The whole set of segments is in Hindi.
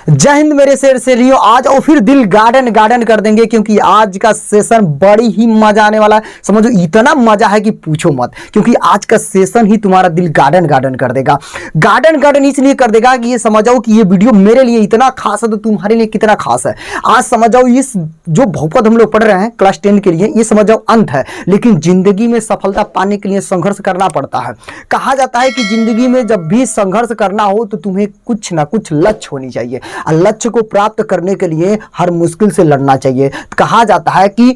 जय हिंद मेरे शेर से लियो। आज और फिर दिल गार्डन गार्डन कर देंगे क्योंकि आज का सेशन बड़ी ही मजा आने वाला है। समझो इतना मजा है कि पूछो मत, क्योंकि आज का सेशन ही तुम्हारा दिल गार्डन गार्डन कर देगा। गार्डन गार्डन इसलिए कर देगा कि ये समझ जाओ कि ये वीडियो मेरे लिए इतना खास है तो तुम्हारे लिए कितना खास है। आज समझ जाओ इस जो बहुपद हम लोग पढ़ रहे हैं क्लास 10 के लिए, ये समझ जाओ अंत है, लेकिन जिंदगी में सफलता पाने के लिए संघर्ष करना पड़ता है। कहा जाता है कि जिंदगी में जब भी संघर्ष करना हो तो तुम्हें कुछ ना कुछ लक्ष्य होनी चाहिए, और लक्ष्य को प्राप्त करने के लिए हर मुश्किल से लड़ना चाहिए। कहा जाता है कि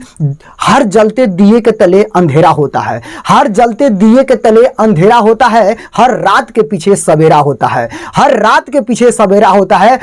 हर जलते दिए के तले अंधेरा होता है, हर जलते दिए के तले अंधेरा होता है, हर रात के पीछे सवेरा होता है, हर रात के पीछे सवेरा होता है।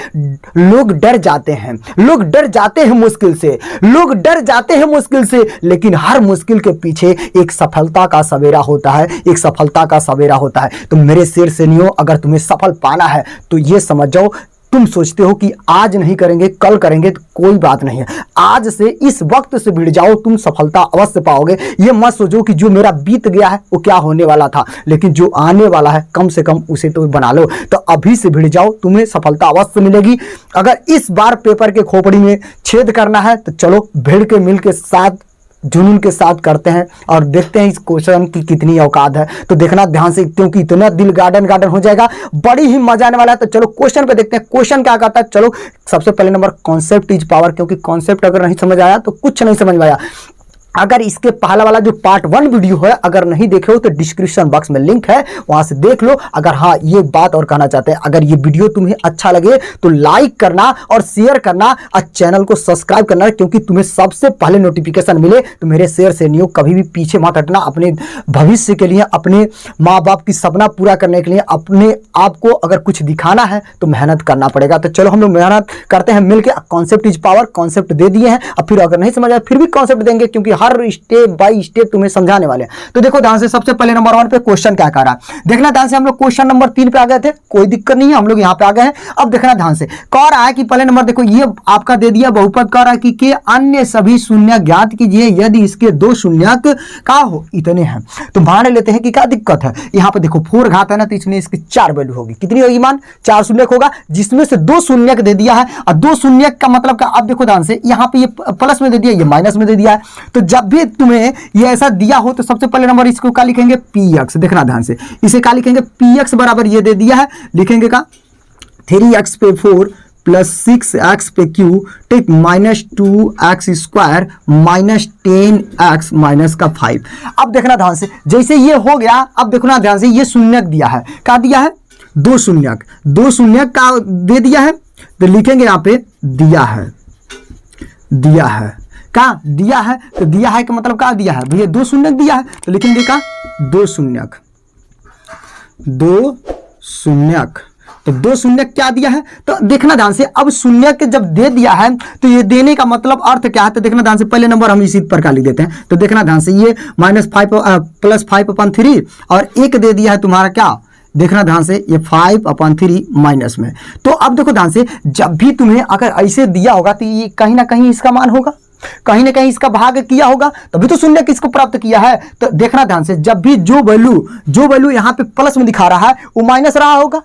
लोग डर जाते हैं, लोग डर जाते हैं मुश्किल से, लोग डर जाते हैं मुश्किल से, लेकिन हर मुश्किल के पीछे एक सफलता का सवेरा होता है, एक सफलता का सवेरा होता है। तो मेरे शेर सेनियों, अगर तुम्हें सफल पाना है तो ये समझ जाओ, तुम सोचते हो कि आज नहीं करेंगे कल करेंगे, तो कोई बात नहीं है। आज से इस वक्त से भिड़ जाओ, तुम सफलता अवश्य पाओगे। ये मत सोचो कि जो मेरा बीत गया है वो क्या होने वाला था, लेकिन जो आने वाला है कम से कम उसे तो बना लो। तो अभी से भिड़ जाओ, तुम्हें सफलता अवश्य मिलेगी। अगर इस बार पेपर के खोपड़ी में छेद करना है तो चलो भिड़ के मिल के साथ जुनून के साथ करते हैं और देखते हैं इस क्वेश्चन की कितनी औकात है। तो देखना ध्यान से, क्योंकि इतना दिल गार्डन गार्डन हो जाएगा, बड़ी ही मजा आने वाला है। तो चलो क्वेश्चन पे देखते हैं क्वेश्चन क्या कहता है। चलो सबसे पहले नंबर, कॉन्सेप्ट इज पावर, क्योंकि कॉन्सेप्ट अगर नहीं समझ आया तो कुछ नहीं समझ में आया। अगर इसके पहला वाला जो पार्ट 1 वीडियो है अगर नहीं देखे हो तो डिस्क्रिप्शन बॉक्स में लिंक है, वहां से देख लो। अगर हाँ ये बात और कहना चाहते हैं, अगर ये वीडियो तुम्हें अच्छा लगे तो लाइक करना और शेयर करना और चैनल को सब्सक्राइब करना, क्योंकि तुम्हें सबसे पहले नोटिफिकेशन मिले। तो मेरे शेर से न्यू कभी भी पीछे मत हटना। अपने भविष्य के लिए, अपने माँ बाप की सपना पूरा करने के लिए, अपने आप को अगर कुछ दिखाना है तो मेहनत करना पड़ेगा। तो चलो हम लोग मेहनत करते हैं मिलकर। कॉन्सेप्ट इज पावर, कॉन्सेप्ट दे दिए हैं, और फिर अगर नहीं समझ आया फिर भी कॉन्सेप्ट देंगे, क्योंकि हर स्टेप बाय स्टेप तुम्हें समझाने वाले हैं। तो देखो ध्यान से, सबसे पहले नंबर 1 पे क्वेश्चन क्या कह रहा है देखना ध्यान से। हम लोग क्वेश्चन नंबर 3 पे आ गए थे, कोई दिक्कत नहीं है, हम लोग यहां पे आ गए हैं। अब देखना ध्यान से, कह रहा है कि पहले नंबर देखो, ये आपका दे दिया बहुपद, कह रहा है कि अन्य सभी शून्य ज्ञात कीजिए यदि इसके 2 शून्यक का हो इतने हैं। तो मान लेते हैं कि क्या दिक्कत है। यहां पे देखो 4 घात है ना, तो इसमें इसकी 4 वैल्यू होगी। कितनी होगी मान? 4 शून्यक होगा, जिसमें से 2 शून्यक दे दिया है। और 2 शून्यक का मतलब क्या? अब देखो ध्यान से, यहां पे ये प्लस में दे दिया, ये माइनस में दे दिया है। तो जब भी तुम्हें ये ऐसा दिया हो तो सबसे पहले नंबर इसको क्या लिखेंगे? P x. देखना ध्यान से, इसे क्या लिखेंगे? पी एक्स बराबर ये दे दिया है, लिखेंगे का 3x पे 4 प्लस 6x पे q, ठीक, minus 2x square minus 10x minus का 5। अब देखना ध्यान से, जैसे ये हो गया, अब देखना ध्यान से, ये शून्यक दिया है, क्या दिया है? 2 शून्यक, 2 शून्यक का दे दिया है, तो लिखेंगे यहाँ पे दिया है, दिया है, क्या दिया है? तो दिया है का मतलब क्या दिया है भैया? 2 शून्यक दिया है, तो लिखेंगे का 2 शून्यक, 2 शून्यक। तो 2 शून्यक क्या दिया है? तो देखना ध्यान से, अब शून्यक जब दे दिया है तो ये देने का मतलब अर्थ क्या है? तो देखना ध्यान से, पहले नंबर हम इसी पर का लिख देते हैं। तो देखना ध्यान से, ये -5 प्लस 5/3 और एक दे दिया है तुम्हारा क्या? देखना ध्यान से, ये 5/3 माइनस में। तो अब देखो ध्यान से, जब भी तुम्हें अगर ऐसे दिया होगा तो ये कहीं ना कहीं इसका मान होगा, कहीं ना कहीं इसका भाग किया होगा, तभी तो शून्य किसको प्राप्त किया है। तो देखना ध्यान से, जब भी जो वैल्यू यहाँ पे प्लस में दिखा रहा है वो माइनस रहा होगा,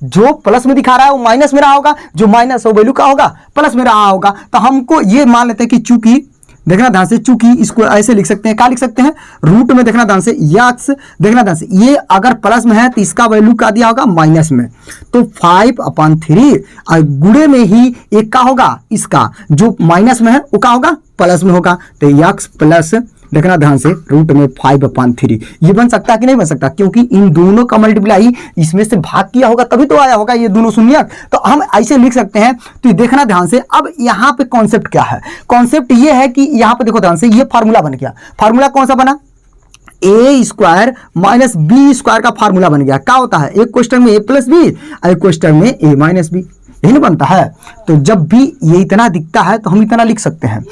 जो प्लस में दिखा रहा है वो माइनस में रहा होगा, जो माइनस वो वैल्यू का होगा प्लस में रहा होगा। तो हमको ये मान लेते हैं कि चूंकि, देखना ध्यान से, चूंकि इसको ऐसे लिख सकते हैं, क्या लिख सकते हैं? रूट में देखना ध्यान से x, देखना ध्यान से, ये अगर प्लस में है तो इसका वैल्यू क्या दिया होगा? माइनस में। तो 5/3 और गुणे में ही एक का होगा, इसका जो माइनस में है वो क्या होगा? प्लस में होगा। तो x प्लस, देखना ध्यान से, रूट में 5/3 ये बन सकता है कि नहीं बन सकता? क्योंकि इन दोनों का मल्टीप्लाई इसमें से भाग किया होगा तभी तो आया होगा ये दोनों शून्यक। तो हम ऐसे लिख सकते हैं। तो देखना ध्यान से, अब यहाँ पे कॉन्सेप्ट क्या है? कॉन्सेप्ट ये है कि यहाँ पे देखो ध्यान से, ये फार्मूला बन गया। फार्मूला कौन सा बना? ए स्क्वायर माइनस बी स्क्वायर का फार्मूला बन गया। क्या होता है? एक क्वेश्चन में a प्लस बी, एक क्वेश्चन में a माइनस बी, यही नहीं बनता है। तो जब भी ये इतना दिखता है तो हम इतना लिख सकते हैं।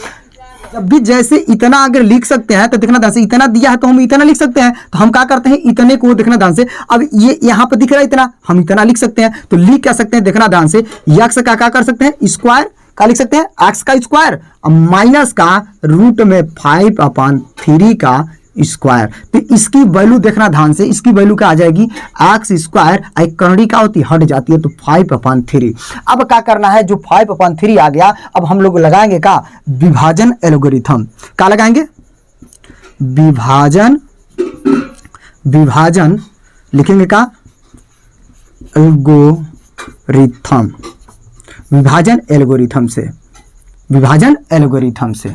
जब भी जैसे इतना अगर लिख सकते हैं तो देखना ध्यान से, इतना दिया है तो हम इतना लिख सकते हैं। तो हम क्या करते हैं? इतने को देखना ध्यान से, अब ये यहाँ पे दिख रहा है इतना, हम इतना लिख सकते हैं। तो लिख क्या सकते हैं? देखना ध्यान से, यक्स का क्या कर सकते हैं? स्क्वायर क्या लिख सकते हैं? एक्स का स्क्वायर माइनस का रूट में 5/3 का स्क्वायर। तो इसकी वैल्यू देखना ध्यान से, इसकी वैल्यू क्या आ जाएगी, एक्स स्क्वायर, एक करड़ी क्या होती है, हट जाती है, तो 5/3। अब क्या करना है, जो 5/3 आ गया, अब हम लोग लगाएंगे क्या, विभाजन एल्गोरिथम। क्या लगाएंगे, विभाजन लिखेंगे क्या, एल्गोरिथम, विभाजन एल्गोरिथम से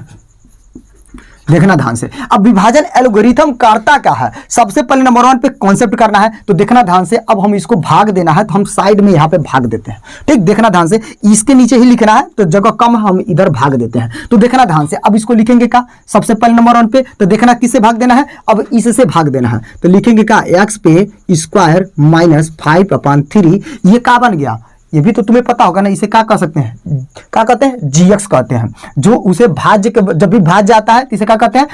देखना ध्यान से। अब विभाजन एल्गोरिथम करता क्या है, सबसे पहले नंबर 1 पे कॉन्सेप्ट करना है, तो देखना ध्यान से। अब हम इसको भाग देना है, तो हम साइड में यहाँ पे भाग देते हैं, ठीक, देखना ध्यान से, इसके नीचे ही लिखना है, तो जगह कम हम इधर भाग देते हैं, तो देखना ध्यान से। अब इसको लिखेंगे क्या, सबसे पहले नंबर 1 पे, तो देखना किससे भाग देना है, अब इससे भाग देना है, तो लिखेंगे क्या, एक्स पे स्क्वायर माइनस 5/3, ये क्या बन गया, ये भी तो तुम्हें पता होगा ना, इसे क्या कह सकते हैं, क्या कहते हैं, जीएक्स कहते हैं। जो उसे भाज्य के, जब भी भाज्य आता है तो इसे क्या कहते हैं,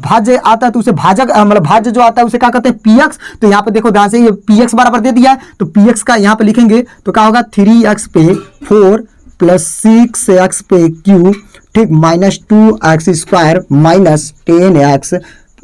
भाज्य आता है तो उसे भाजक, मतलब भाज्य जो आता है उसे क्या कहते हैं, पीएक्स। तो यहाँ पे देखो ध्यान से, ये पीएक्स बराबर दे दिया है, तो पीएक्स का यहाँ पे लिखेंगे तो क्या होगा, 3x पे 4 प्लस 6x पे क्यू, ठीक, minus 2x square minus 10x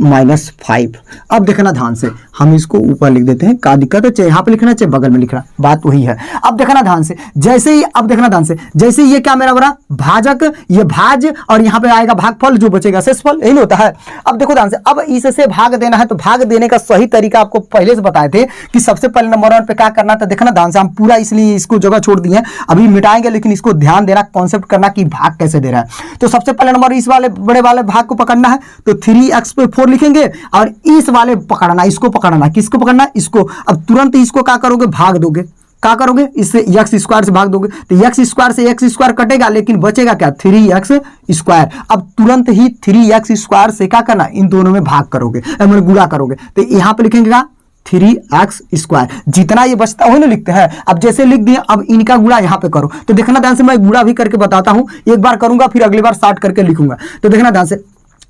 minus 5। अब देखना ध्यान से, हम इसको ऊपर लिख देते हैं, क्या दिक्कत है, चाहे यहाँ पे लिखना चाहे बगल में लिखना, बात वही है। अब देखना ध्यान से, जैसे ही, अब देखना ध्यान से, जैसे ये क्या मेरा बड़ा भाजक, ये भाज्य, और यहाँ पे आएगा भागफल, जो बचेगा शेषफल, यही होता है। अब देखो ध्यान से, अब इससे भाग देना है, तो भाग देने का सही तरीका आपको पहले से बताए थे कि सबसे पहले नंबर 1 पे क्या करना था, देखना ध्यान से, हम पूरा इसलिए इसको जगह छोड़ दिए, अभी मिटाएंगे, लेकिन इसको ध्यान देना, कॉन्सेप्ट करना कि भाग कैसे दे रहा है। तो सबसे पहले नंबर इस वाले बड़े वाले भाग को पकड़ना है, तो 3x पे 4 लिखेंगे, और इस वाले पकड़ना, इसको पकड़ना, किसको पकड़ना, इसको। अब तुरंत इसको क्या करोगे, भाग दोगे, क्या करोगे, इससे एक्स स्क्वायर से भाग दोगे, तो एक्स स्क्वायर से एक्स स्क्वायर कटेगा, लेकिन बचेगा क्या, 3x स्क्वायर। अब तुरंत ही 3x स्क्वायर से क्या करना, इन दोनों में भाग करोगे, मतलब गुणा करोगे, तो यहाँ पे लिखेंगे क्या, 3x स्क्वायर, जितना ये बचता वही ना लिखते हैं। अब जैसे लिख दिए, अब इनका गुणा यहाँ पे करो, तो देखना ध्यान से, मैं गुणा भी करके बताता हूँ, एक बार करूंगा फिर अगली बार स्टार्ट करके लिखूंगा, तो देखना ध्यान से,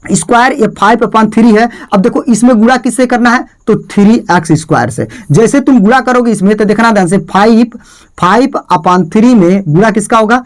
स्क्वायर ये 5/3 है। अब देखो इसमें गुणा किससे करना है, तो 3x स्क्वायर से। जैसे तुम गुणा करोगे इसमें, तो देखना ध्यान से, 5/3 में गुणा किसका होगा,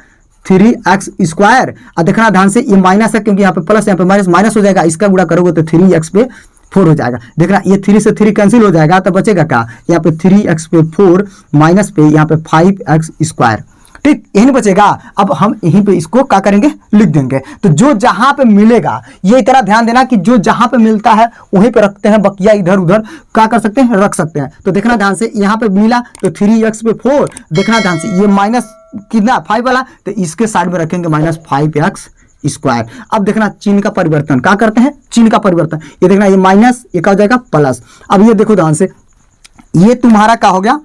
3x स्क्वायर। और देखना ध्यान से, ये माइनस है क्योंकि यहाँ पे प्लस, यहाँ पे माइनस, माइनस हो जाएगा, इसका गुणा करोगे तो 3x पे 4 हो जाएगा। देखना ये 3 से 3 कैंसिल हो जाएगा, तो बचेगा क्या, यहाँ पे 3x पे 4 माइनस पे यहाँ पे 5x स्क्वायर, ठीक, यही बचेगा। अब हम यहीं पे इसको क्या करेंगे, लिख देंगे। तो जो जहां पे मिलेगा, ये इतना ध्यान देना कि जो जहां पे मिलता है वहीं पे रखते हैं, बकिया इधर उधर क्या कर सकते हैं, रख सकते हैं। तो देखना ध्यान से, यहाँ पे मिला तो 3x पे 4, देखना ध्यान से, ये माइनस कितना 5 वाला, तो इसके साइड में रखेंगे माइनस 5x स्क्वायर। अब देखना चिन्ह का परिवर्तन क्या करते हैं, चिन्ह का परिवर्तन, ये देखना, ये माइनस, ये क्या हो जाएगा प्लस। अब ये देखो ध्यान से, ये तुम्हारा क्या हो गया,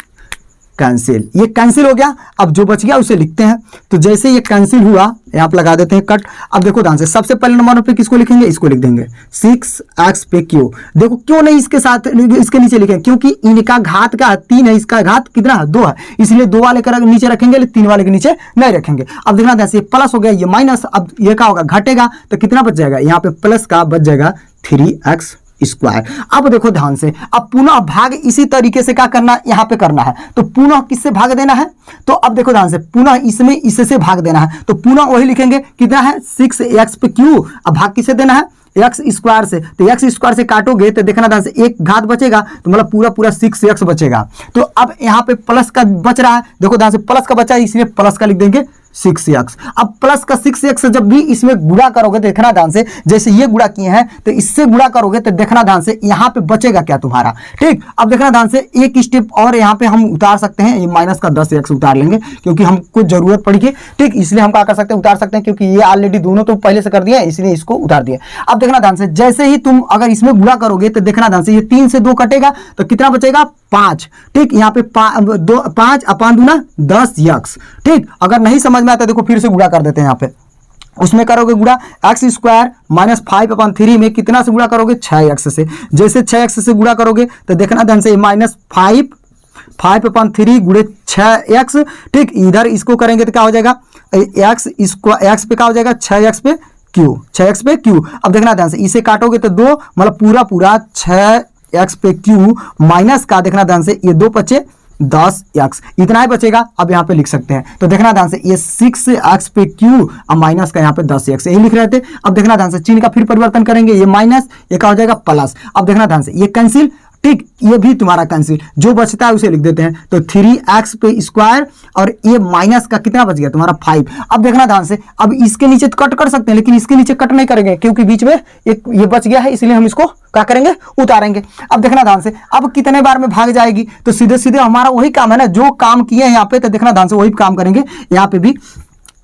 कैंसिल, ये कैंसिल हो गया। अब जो बच गया उसे लिखते हैं, तो जैसे ये कैंसिल हुआ, यहाँ पे लगा देते हैं कट। अब देखो ध्यान से, सबसे पहले नंबर पे किसको लिखेंगे, इसको लिख देंगे 6x पे क्यू। देखो क्यों नहीं इसके साथ, इसके नीचे लिखेंगे, क्योंकि इनका घात का 3 है, इसका घात कितना है, 2 है, इसलिए 2 वाले के नीचे रखेंगे, 3 वाले के नीचे नहीं रखेंगे। अब देखना ध्यान से, प्लस हो गया, ये माइनस, अब ये क्या होगा, घटेगा, तो कितना बच जाएगा, यहाँ पे प्लस का बच जाएगा 3x स्क्वायर। अब देखो ध्यान से, अब पुनः भाग इसी तरीके से क्या करना, यहाँ पे करना है, तो पुनः किससे भाग देना है, तो अब देखो ध्यान से, पुनः इसमें इससे भाग देना है, तो पुनः वही लिखेंगे, कितना है 6x पे क्यू। अब भाग किससे देना है, एक्स स्क्वायर से, तो एक्स स्क्वायर से काटोगे तो देखना ध्यान से, एक घात बचेगा, तो मतलब पूरा पूरा 6x बचेगा। तो अब यहाँ पे प्लस का बच रहा है, देखो ध्यान से, प्लस का बचा है, इसलिए प्लस का लिख देंगे 6x। अब प्लस का 6x जब भी इसमें गुणा करोगे, देखना ध्यान से, जैसे ये गुणा किए हैं तो इससे गुणा करोगे, तो देखना ध्यान से, यहाँ पे बचेगा क्या तुम्हारा, ठीक। अब देखना ध्यान से, एक स्टेप और यहाँ पे हम उतार सकते हैं, ये माइनस का 10x उतार लेंगे, क्योंकि हमको जरूरत पड़ी है, ठीक, इसलिए हम क्या कर सकते हैं, उतार सकते हैं, क्योंकि ये ऑलरेडी दोनों तो पहले से कर दिया है, इसलिए इसको उतार दिया। अब देखना ध्यान से, जैसे ही तुम अगर इसमें गुणा करोगे, तो देखना ध्यान से, ये 3 से 2 कटेगा, तो कितना बचेगा, 5, ठीक। यहाँ पे 5/10x, ठीक। अगर नहीं समझ में आता देखो फिर से गुणा कर देते हैं, यहाँ पे उसमें करोगे गुणा, एक्स स्क्वायर माइनस 5/3 में कितना से गुणा करोगे, 6x से। जैसे 6x से गुणा करोगे तो देखना ध्यान से, माइनस 5/3 गुणे 6x, ठीक। इधर इसको करेंगे तो क्या हो जाएगा, एक्स पे क्या हो जाएगा, 6x पे क्यू, 6x पे क्यू। अब देखना ध्यान से, इसे काटोगे तो 2, मतलब पूरा पूरा 6x पे क्यू माइनस का, देखना ध्यान से, ये 2 बचे 10x इतना ही बचेगा। अब यहाँ पे लिख सकते हैं, तो देखना ध्यान से, ये 6x पे q और माइनस का यहाँ पे 10x यही लिख रहे थे। अब देखना ध्यान से, चिन्ह का फिर परिवर्तन करेंगे, ये माइनस, ये क्या हो जाएगा प्लस। अब देखना ध्यान से, ये कैंसिल, ठीक, ये भी तुम्हारा कैंसिल, जो बचता है उसे लिख देते हैं। तो 3x पे स्क्वायर और ये माइनस का कितना बच गया तुम्हारा 5। अब देखना ध्यान से, अब इसके नीचे तो कट कर सकते हैं, लेकिन इसके नीचे कट नहीं करेंगे क्योंकि बीच में एक ये बच गया है, इसलिए हम इसको क्या करेंगे, उतारेंगे। अब देखना ध्यान से, अब कितने बार में भाग जाएगी, तो सीधे सीधे हमारा वही काम है ना, जो काम किए हैं यहाँ पे, तो देखना ध्यान से वही काम करेंगे यहाँ पे भी।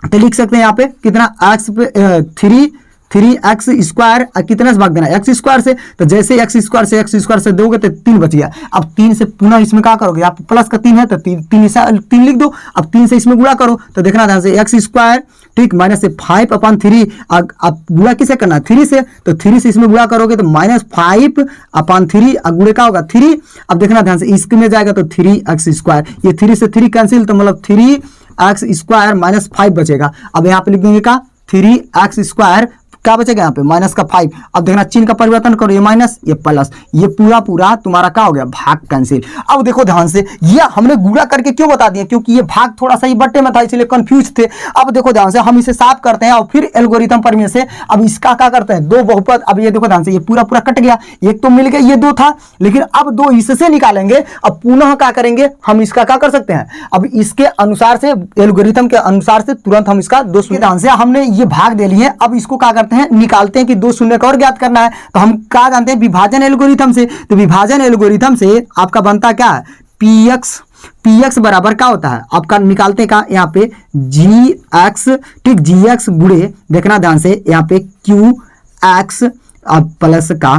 तो लिख सकते हैं यहाँ पे कितना, x पे 3x स्क्वायर, कितना से भाग देना, x स्क्वायर से, तो जैसे x स्क्वायर से दोगे तो 3 बच गया। अब 3 से पुनः इसमें क्या करोगे, आप प्लस का 3 है तो 3 लिख दो। अब 3 से इसमें गुणा करो, तो देखना ध्यान से, x स्क्वायर, ठीक, माइनस से 5/3, अब गुणा किसे करना है, 3 से, तो 3 से इसमें गुणा करोगे तो -5/3, गुणे का होगा 3। अब देखना ध्यान से, इसके में जाएगा तो 3x स्क्वायर, ये 3 से 3 कैंसिल, तो मतलब 3x स्क्वायर माइनस 5 बचेगा। अब यहाँ पे लिख देंगे का 3x स्क्वायर, क्या बचेगा यहाँ पे माइनस का 5। अब देखना चिन्ह का परिवर्तन करो, ये माइनस ये प्लस, ये पूरा तुम्हारा क्या हो गया, भाग कैंसिल। अब देखो ध्यान से, ये हमने गुणा करके क्यों बता दिया, क्योंकि ये भाग थोड़ा सा ही बट्टे में था इसलिए कंफ्यूज थे। अब देखो ध्यान से, हम इसे साफ करते हैं और फिर एल्गोरिथम पर में से अब इसका क्या करते हैं, दो बहुपद। अब ये देखो ध्यान से, ये पूरा कट गया, एक तो मिल गया, ये 2 था, लेकिन अब 2 इससे निकालेंगे। अब पुनः क्या करेंगे, हम इसका क्या कर सकते हैं, अब इसके अनुसार से, एल्गोरिथम के अनुसार से तुरंत हम इसका 2 शून्य, ध्यान से हमने ये भाग दे लिए। अब इसको क्या करते हैं, निकालते हैं कि 2 शून्य का और ज्ञात करना है। तो हम क्या जानते हैं, विभाजन एल्गोरिथम से। तो विभाजन एल्गोरिथम से आपका बनता क्या है, px बराबर क्या होता है आपका, निकालते हैं का यहाँ पे gx, ठीक, gx गुणे, देखना ध्यान से यहाँ पे qx प्लस का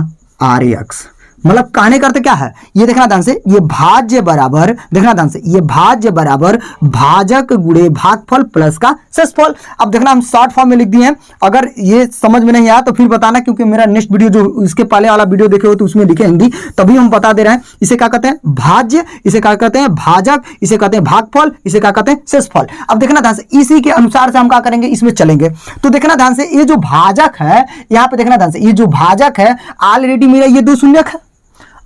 rx, मतलब कहने करते क्या है, ये देखना ध्यान से, ये भाज्य बराबर, देखना ध्यान से, ये भाज्य बराबर भाजक गुणे भागफल प्लस का शेषफल। अब देखना हम शॉर्ट फॉर्म में लिख दिए हैं, अगर ये समझ में नहीं आया तो फिर बताना, क्योंकि मेरा नेक्स्ट वीडियो जो इसके पहले वाला वीडियो देखे हो तो उसमें लिखे हिंदी, तभी हम बता दे रहे हैं। इसे क्या कहते हैं, भाज्य, इसे क्या कहते हैं, भाजक, इसे कहते हैं भागफल, इसे क्या कहते हैं, शेषफल। अब देखना ध्यान से, इसी के अनुसार से हम क्या करेंगे, इसमें चलेंगे। तो देखना ध्यान से, ये जो भाजक है, यहाँ पे देखना ध्यान से, ये जो भाजक है, ऑलरेडी मेरा ये 2 शून्यक है,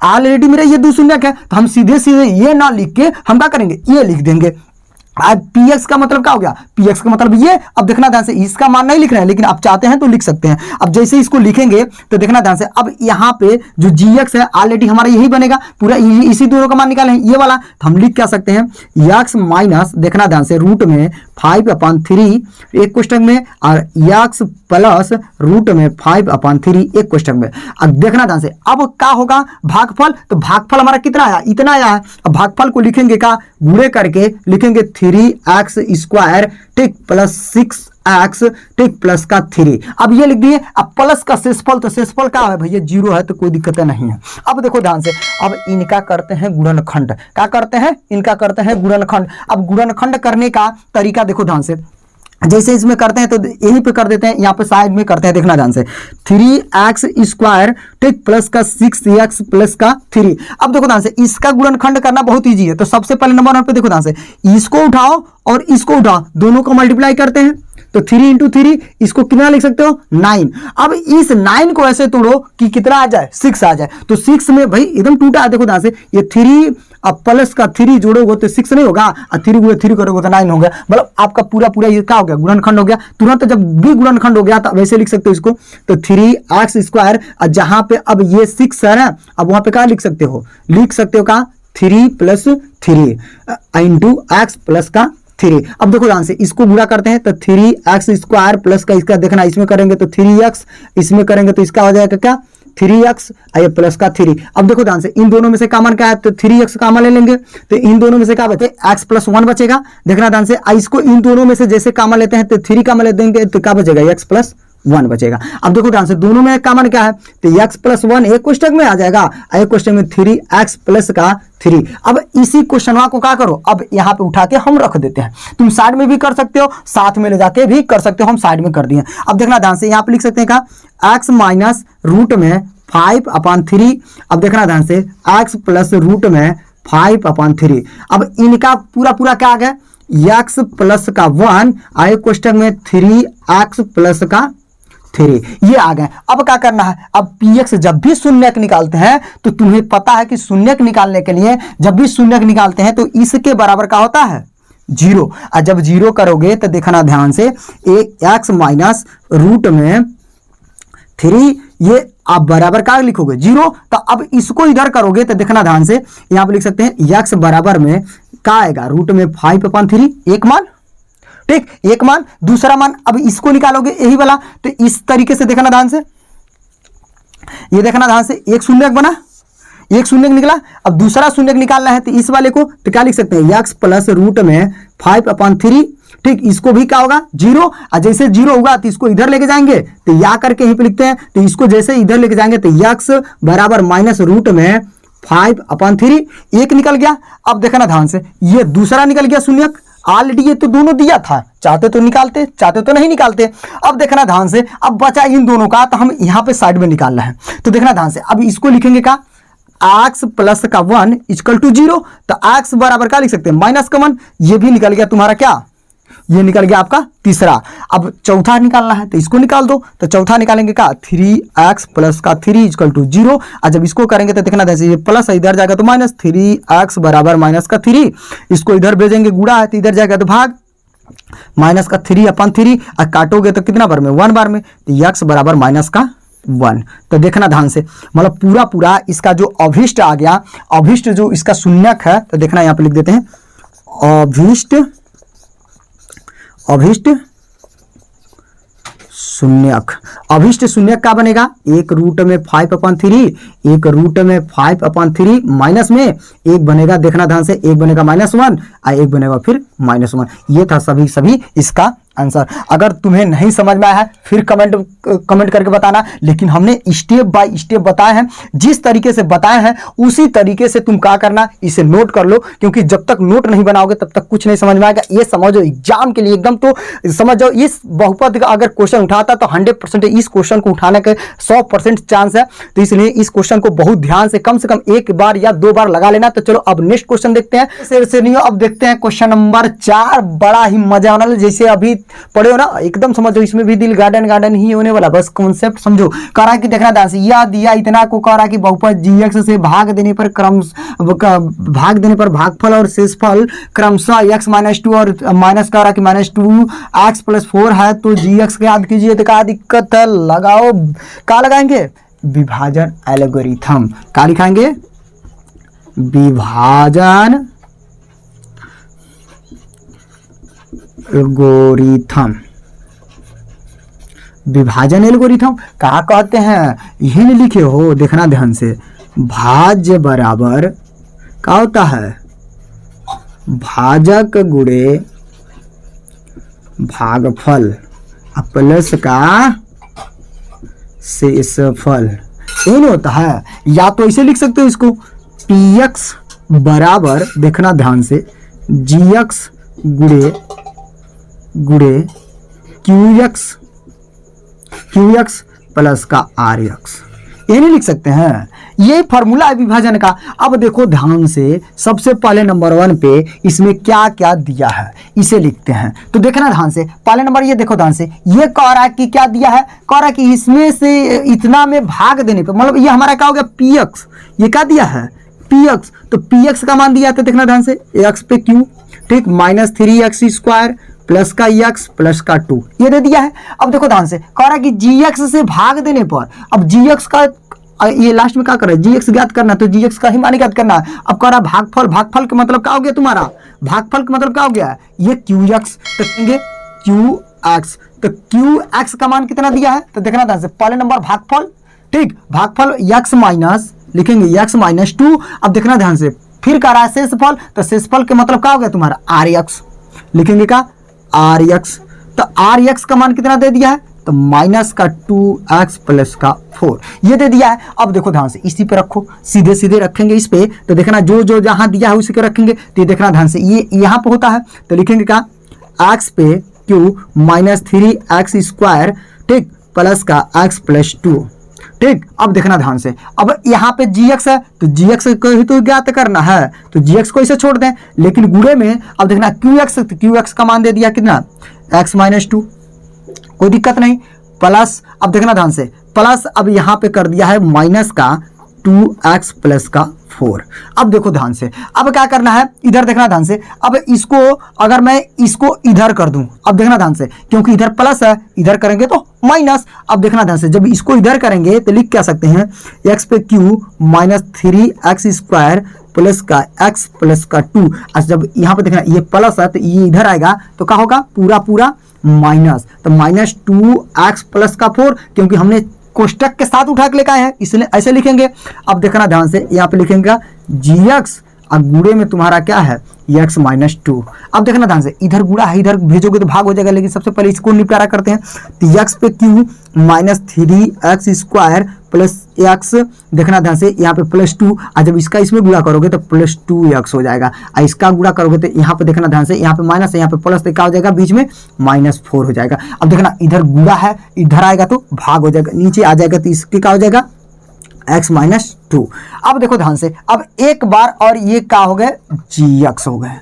ऑलरेडी मेरा ये 2 शून्यक है, तो हम सीधे सीधे ये ना लिख के हम क्या करेंगे, ये लिख देंगे। अब px का मतलब क्या हो गया, px का मतलब ये। अब देखना ध्यान से, इसका मान नहीं लिख रहे हैं, लेकिन आप चाहते हैं तो लिख सकते हैं। अब जैसे इसको लिखेंगे तो देखना ध्यान से, अब यहाँ पे जो gx है ऑलरेडी हमारा यही बनेगा, पूरा इसी दोनों का मान निकालें, ये वाला, तो हम लिख क्या सकते हैं, x माइनस, देखना ध्यान से, रूट में 5/3 एक क्वेश्चन में, और x प्लस रूट में 5/3 एक क्वेश्चन में। अब देखना ध्यान से, अब क्या होगा, भागफल, तो भागफल हमारा कितना आया, इतना आया है। अब भागफल को लिखेंगे का, गुणे करके लिखेंगे 3x स्क्वायर, ठीक, प्लस 6x, ठीक, प्लस का 3। अब ये लिख दिए। अब प्लस का शेषफल, तो शेषफल क्या है भैया, 0 है, तो कोई दिक्कत नहीं है। अब देखो ध्यान से, अब इनका करते हैं गुणनखंड, क्या करते हैं, इनका करते हैं गुणनखंड। अब गुणनखंड करने का तरीका देखो ध्यान से, जैसे इसमें करते हैं तो यहीं पे कर देते हैं, यहाँ पे साइड में करते हैं, देखना ध्यान से, 3x स्क्वायर, ठीक, प्लस का 6x प्लस का 3। अब देखो ध्यान से, इसका गुणनखंड करना बहुत इजी है। तो सबसे पहले नंबर 1 पे देखो ध्यान से, इसको उठाओ और इसको उठाओ, दोनों को मल्टीप्लाई करते हैं, तो 3 × 3, इसको कितना लिख सकते हो, 9। अब इस 9 को ऐसे तोड़ो कि कितना आ जाए, 6 आ जाए। तो 6 में भाई एकदम टूटा है, देखो ध्यान से, ये 3 अब प्लस का 3 जोड़ोगे तो 6 नहीं होगा, और 3 × 3 करोगे तो 9 हो गया। मतलब आपका पूरा ये क्या हो गया, गुणनखंड हो गया। तुरंत जब भी गुणनखंड हो गया तो वैसे लिख सकते हो इसको, तो 3x स्क्वायर, और जहां पे अब ये 6 है ना, अब वहां पे क्या लिख सकते हो, का 3 + 3 इंटू x प्लस का 3। अब देखो ध्यान से, इसको गुणा करते हैं तो 3x स्क्वायर प्लस का, इसका देखना, इसमें करेंगे तो 3x, इसमें करेंगे तो इसका हो जाएगा क्या, 3x, ये प्लस का 3। अब देखो ध्यान से, इन दोनों में से कॉमन क्या है, तो 3x कॉमन ले लेंगे, तो इन दोनों में से क्या बचे, x + 1 बचेगा। देखना ध्यान से, इसको इन दोनों में से जैसे कॉमन लेते हैं तो 3 कॉमन ले देंगे, तो क्या बचेगा, x + 1 बचेगा। अब देखो ध्यान से, दोनों में कॉमन क्या है, तो x + 1 एक क्वेश्चन में आ जाएगा, एक क्वेश्चन में 3x प्लस का 3। अब इसी क्वेश्चन को क्या करो, अब यहाँ पे उठा के हम रख देते हैं। तुम साइड में भी कर सकते हो, साथ में ले जाके भी कर सकते हो, हम साइड में कर दिए। अब देखना ध्यान से, यहाँ पे लिख सकते हैं का, x माइनस रूट में 5/3। अब देखना ध्यान से, x प्लस रूट में 5/3। अब इनका पूरा क्या आ गया, x प्लस का 1, आए क्वेश्चन में 3x प्लस का 3 ये आ गए। अब क्या करना है, अब px जब भी शून्यक निकालते हैं तो तुम्हें पता है कि शून्यक निकालने के लिए जब भी शून्यक निकालते हैं तो इसके बराबर क्या होता है 0। और जब 0 करोगे तो देखना ध्यान से x माइनस रूट में 3 ये आप बराबर क्या लिखोगे 0। तो अब इसको इधर करोगे तो देखना ध्यान से यहां पर लिख सकते हैं x बराबर में क्या आएगा रूट में 5/3 एक मान, ठीक एक मान। दूसरा मान अब इसको निकालोगे यही वाला, तो इस तरीके से देखना ध्यान से, ये देखना ध्यान से एक शून्यक बना, एक शून्यक निकला। अब दूसरा शून्यक निकालना है तो इस वाले को तो क्या लिख सकते हैं x प्लस रूट में 5/3, ठीक इसको भी क्या होगा 0। और जैसे 0 होगा तो इसको इधर लेके जाएंगे तो या करके यहीं पे लिखते हैं, तो इसको जैसे इधर लेके जाएंगे तो x बराबर माइनस रूट में 5/3 एक निकल गया। अब देखना ध्यान से ये दूसरा निकल गया शून्यक, ऑलरेडी ये तो दोनों दिया था, चाहते तो निकालते चाहते तो नहीं निकालते। अब देखना ध्यान से अब बचा इन दोनों का, तो हम यहाँ पे साइड में निकालना है। तो देखना ध्यान से अब इसको लिखेंगे क्या x प्लस का 1 इक्वल टू 0, तो x बराबर क्या लिख सकते हैं माइनस का 1, ये भी निकल गया तुम्हारा क्या, ये निकल गया आपका तीसरा। अब चौथा निकालना है तो इसको निकाल दो, तो चौथा निकालेंगे क्या 3x प्लस का 3 इक्वल टू 0। और जब इसको करेंगे तो देखना जैसे ये प्लस इधर जाएगा तो माइनस 3x बराबर माइनस का 3, इसको इधर भेजेंगे गुणा है तो इधर जाएगा तो भाग माइनस का 3/3 और काटोगे तो कितना बार में 1 बार में, तो x बराबर माइनस का 1। तो देखना ध्यान से मतलब पूरा पूरा इसका जो अभिष्ट आ गया, अभिष्ट जो इसका शून्यक है, तो देखना यहाँ पे लिख देते हैं अभिष्ट, अभिष्ट शून्यक। अभिष्ट शून्यक क्या बनेगा एक रूट में 5/3, एक रूट में 5/3 माइनस में एक बनेगा, देखना ध्यान से एक बनेगा -1 और एक बनेगा फिर -1। ये था सभी इसका आंसर। अगर तुम्हें नहीं समझ में आया है फिर कमेंट करके बताना, लेकिन हमने स्टेप बाय स्टेप बताए हैं, जिस तरीके से बताए हैं उसी तरीके से तुम क्या करना इसे नोट कर लो, क्योंकि जब तक नोट नहीं बनाओगे तब तक कुछ नहीं समझ में आएगा। ये समझो एग्जाम के लिए एकदम तो समझ जाओ, इस बहुपद का अगर क्वेश्चन उठाता तो 100% इस क्वेश्चन को उठाने के 100% चांस है। तो इसलिए इस क्वेश्चन को बहुत ध्यान से कम एक बार या 2 बार लगा लेना। तो चलो अब नेक्स्ट क्वेश्चन देखते हैं। से नहीं अब देखते हैं क्वेश्चन नंबर 4। बड़ा ही मजा आने वाला, जैसे अभी पढ़े हो ना एकदम समझो, इसमें भी दिल गार्डन ही होने वाला, बस कॉन्सेप्ट समझो। कह रहा कि देखना ध्यान से यह दिया इतना को, कह रहा कि बहुपद gx से भाग देने पर भागफल और शेषफल क्रमशः x -2 और माइनस कह रहा कि -2x + 4 है, तो gx के याद कीजिए। तो क्या दिक्कत है, लगाओ क्या लगाएंगे विभाजन एल्गोरिथम। क्या लिखाएंगे विभाजन एल्गोरिथम। विभाजन एल्गोरिथम क्या कहते हैं यही नहीं लिखे हो, देखना ध्यान से। भाज्य बराबर क्या होता है भाजक गुणे भागफल प्लस का शेषफल, ये नहीं होता है। या तो ऐसे लिख सकते हो इसको px बराबर देखना ध्यान से gx गुणे qx प्लस का rx, ये नहीं लिख सकते हैं। ये फॉर्मूला है विभाजन का। अब देखो ध्यान से, सबसे पहले नंबर 1 पे इसमें क्या क्या दिया है इसे लिखते हैं। तो देखना ध्यान से, पहले नंबर ये देखो ध्यान से, ये कह रहा है कि क्या दिया है, कह रहा है कि इसमें से इतना में भाग देने पे, मतलब ये हमारा क्या हो गया px, ये क्या दिया है px, तो px का मान दिया है। तो देखना ध्यान से x पे q, ठीक -3x² प्लस का x प्लस का 2 ये दे दिया है। अब देखो ध्यान से, कह रहा है कि gx से भाग देने पर, अब gx का ये लास्ट में क्या कर रहा है gx ज्ञात करना, तो gx का ही मान ज्ञात करना है। अब कह रहा है भागफल, भागफल का मतलब क्या हो गया तुम्हारा, भागफल का मतलब क्या हो गया ये qx, तो कहेंगे qx, तो qx का मान कितना दिया है। तो देखना ध्यान से, पहले नंबर भागफल, ठीक भागफल x माइनस लिखेंगे x -2। अब देखना ध्यान से, फिर कह रहा है शेषफल, तो शेषफल के मतलब क्या हो गया तुम्हारा rx, लिखेंगे का rx, तो rx का मान कितना दे दिया है, तो माइनस का 2x प्लस का 4 ये दे दिया है। अब देखो ध्यान से, इसी पे रखो, सीधे सीधे रखेंगे इस पे, तो देखना जो जो जहां दिया है उसी को रखेंगे। तो ये देखना ध्यान से, ये यहाँ पे होता है तो लिखेंगे का x पे q -3x², ठीक प्लस का x + 2, ठीक। अब देखना ध्यान से, अब यहाँ पे gx है तो gx को ही तो ज्ञात करना है, तो gx को इसे छोड़ दें, लेकिन गुणे में अब देखना qx, तो qx का मान दे दिया कितना x -2, कोई दिक्कत नहीं। प्लस, अब देखना ध्यान से, प्लस अब यहाँ पे कर दिया है माइनस का 2x प्लस का 4। अब देखो ध्यान से, अब क्या करना है, इधर देखना ध्यान से, अब इसको अगर मैं इसको इधर कर दूं, अब देखना ध्यान से, क्योंकि इधर प्लस है, इधर करेंगे तो माइनस। अब देखना ध्यान से, जब इसको इधर करेंगे तो लिख क्या सकते हैं, x पे q minus 3x square plus का x प्लस का 2। अच्छा जब यहाँ पे देखना ये प्लस है तो ये इधर आएगा तो क्या होगा, पूरा पूरा माइनस, तो माइनस 2x प्लस का 4, क्योंकि हमने कोष्टक के साथ उठा के लेकर आए हैं इसलिए ऐसे लिखेंगे। अब देखना ध्यान से, यहाँ पे लिखेंगे gx और गुड़े में तुम्हारा क्या है x माइनस 2। अब देखना ध्यान से, इधर गुड़ा है, इधर भेजोगे तो भाग हो जाएगा, लेकिन सबसे पहले इसको निपटारा करते हैं। तो x पे q minus 3x square plus x, देखना ध्यान से यहाँ पे प्लस 2, और जब इसका इसमें गुणा करोगे तो प्लस 2x हो जाएगा, और इसका गुणा करोगे तो यहाँ पे देखना ध्यान से, यहाँ पे माइनस है, यहाँ पे प्लस, तो क्या हो जाएगा, बीच में माइनस 4 हो जाएगा। अब देखना इधर गुणा है, इधर आएगा तो भाग हो जाएगा, नीचे आ जाएगा तो इसके क्या हो जाएगा, x माइनस 2। अब देखो ध्यान से, अब एक बार और ये क्या हो गए, gx हो गए,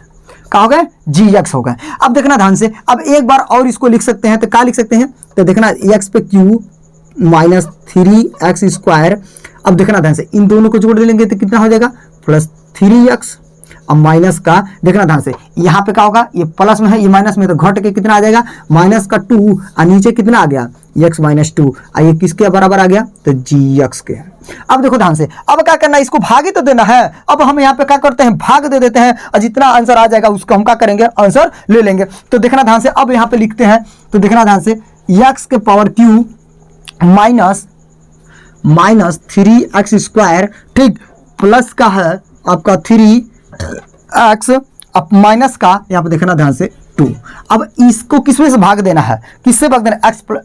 क्या हो गए, gx हो गए। अब देखना ध्यान से, अब एक बार और इसको लिख सकते हैं, तो क्या लिख सकते हैं, तो देखना x पे q माइनस 3x स्क्वायर। अब देखना ध्यान से, इन दोनों को जोड़ देंगे तो कितना हो जाएगा, प्लस 3x। अब माइनस का देखना ध्यान से, यहाँ पे क्या होगा, ये प्लस में है, ये माइनस में, तो घट के कितना आ जाएगा, माइनस का 2, और नीचे कितना आ गया, x माइनस 2, और ये किसके बराबर आ गया, तो gx के। अब देखो ध्यान से, अब क्या करना है, इसको भाग ही तो देना है। अब हम यहाँ पे क्या करते हैं, भाग दे देते हैं, और जितना आंसर आ जाएगा उसको हम क्या करेंगे, आंसर ले लेंगे। तो देखना ध्यान से, अब यहाँ पे लिखते हैं, तो देखना ध्यान से, x के power q minus 3x square, ठीक, प्लस का है आपका 3x, अब माइनस का यहाँ पे देखना ध्यान से 2। अब इसको किसमें से भाग देना है, किससे भाग देना है,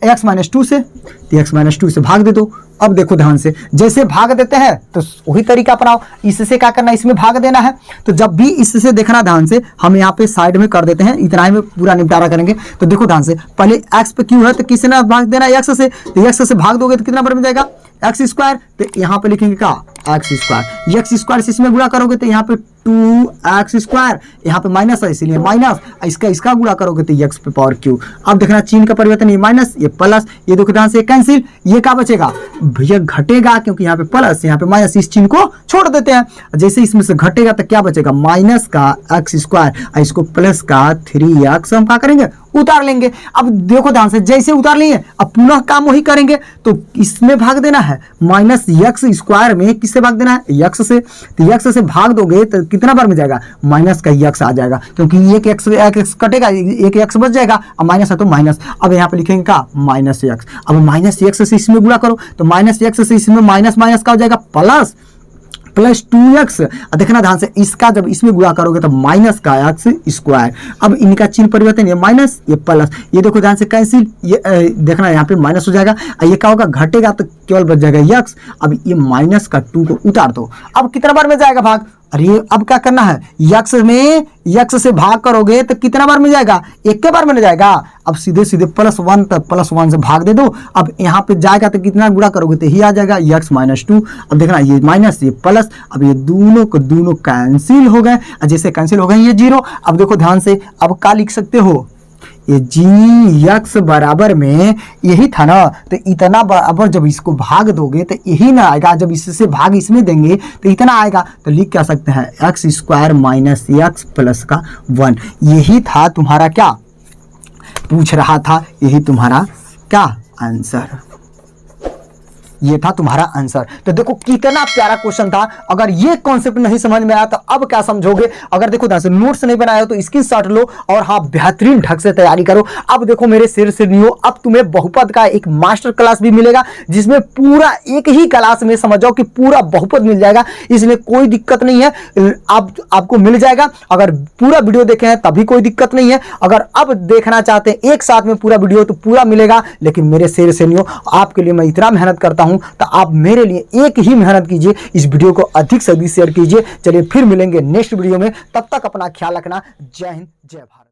x माइनस 2 से, तो x माइनस 2 से भाग दे दो। अब देखो ध्यान से, जैसे भाग देते हैं तो वही तरीका अपनाओ, इससे क्या करना है, इसमें भाग देना है। तो जब भी इससे देखना ध्यान से, हम यहाँ पे साइड में कर देते हैं, इतना ही में पूरा निपटारा करेंगे। तो देखो ध्यान से, पहले x पे q है तो किससे ना भाग देना है, x से, तो x से भाग दोगे तो कितना बन जाएगा, एक्स स्क्वायर, तो यहाँ पे लिखेंगे क्या, एक्स स्क्वायर, एक्स स्क्वायर से इसमें गुणा करोगे तो यहाँ पे 2x स्क्वायर, यहाँ पे माइनस है इसीलिए माइनस, इसका गुणा करोगे तो x पे पावर q। अब देखना चिन्ह का परिवर्तन, ये माइनस, ये प्लस, ये देखो ध्यान से कैंसिल, ये क्या बचेगा भैया, घटेगा, क्योंकि यहाँ पे प्लस यहाँ पे माइनस, इस चिन्ह को छोड़ देते हैं। जैसे इसमें से घटेगा तो क्या बचेगा, माइनस का x स्क्वायर, और इसको प्लस का 3x हम क्या करेंगे, उतार लेंगे। अब देखो ध्यान से, जैसे उतार लिए अब पुनः काम वही करेंगे, तो इसमें भाग देना है, माइनस x स्क्वायर में किससे भाग देना है, x से, तो x से भाग दोगे तो कितना बार में जाएगा, माइनस का x आ जाएगा, क्योंकि एक x कटेगा, एक x बच जाएगा, अब माइनस है तो माइनस। अब यहाँ पे लिखेंगे का माइनस x, अब माइनस x से इसमें गुणा करो तो माइनस x से इसमें माइनस माइनस का हो जाएगा प्लस 2x। देखना ध्यान से, इसका जब इसमें गुणा करोगे तो माइनस का x स्क्वायर। अब इनका चिन्ह परिवर्तन, ये माइनस, ये प्लस, ये देखो ध्यान से कैंसिल, ये देखना यहाँ पे माइनस हो जाएगा, ये क्या होगा, घटेगा तो केवल बच जाएगा x। अब ये माइनस का 2 को उतार दो, अब कितना बार में जाएगा भाग, अरे अब क्या करना है, x से भाग करोगे तो कितना बार में जाएगा, एक के बार में जाएगा। अब सीधे सीधे +1 तक +1 से भाग दे दो, अब यहाँ पे जाएगा तो कितना गुणा करोगे तो ही आ जाएगा x माइनस 2। अब देखना ये माइनस ये प्लस, अब ये दोनों को दोनों कैंसिल हो गए, जैसे कैंसिल हो गए ये 0। अब देखो ध्यान से, अब क्या लिख सकते हो, ये gx बराबर में यही था ना, तो इतना बराबर जब इसको भाग दोगे तो यही ना आएगा, जब इससे भाग इसमें देंगे तो इतना आएगा, तो लिख क्या सकते हैं, x square minus x plus का 1। यही था तुम्हारा क्या पूछ रहा था, यही तुम्हारा क्या आंसर, ये था तुम्हारा आंसर। तो देखो कितना प्यारा क्वेश्चन था। अगर ये कॉन्सेप्ट नहीं समझ में आया तो अब क्या समझोगे। अगर देखो ध्यान से नोट्स नहीं बनाया हो तो स्क्रीनशॉट लो और हाँ बेहतरीन ढंग से तैयारी करो। अब देखो मेरे शेर से नहीं हो, अब तुम्हें बहुपद का एक मास्टर क्लास भी मिलेगा जिसमें पूरा एक ही क्लास में समझ जाओ कि पूरा बहुपद मिल जाएगा, इसलिए कोई दिक्कत नहीं है, आपको मिल जाएगा। अगर पूरा वीडियो देखे हैं तभी कोई दिक्कत नहीं है, अगर अब देखना चाहते हैं एक साथ में पूरा वीडियो तो पूरा मिलेगा। लेकिन मेरे शेर से नहीं हो, आपके लिए मैं इतना मेहनत करता हूं तो आप मेरे लिए एक ही मेहनत कीजिए, इस वीडियो को अधिक से अधिक शेयर कीजिए। चलिए फिर मिलेंगे नेक्स्ट वीडियो में, तब तक अपना ख्याल रखना। जय हिंद, जय भारत।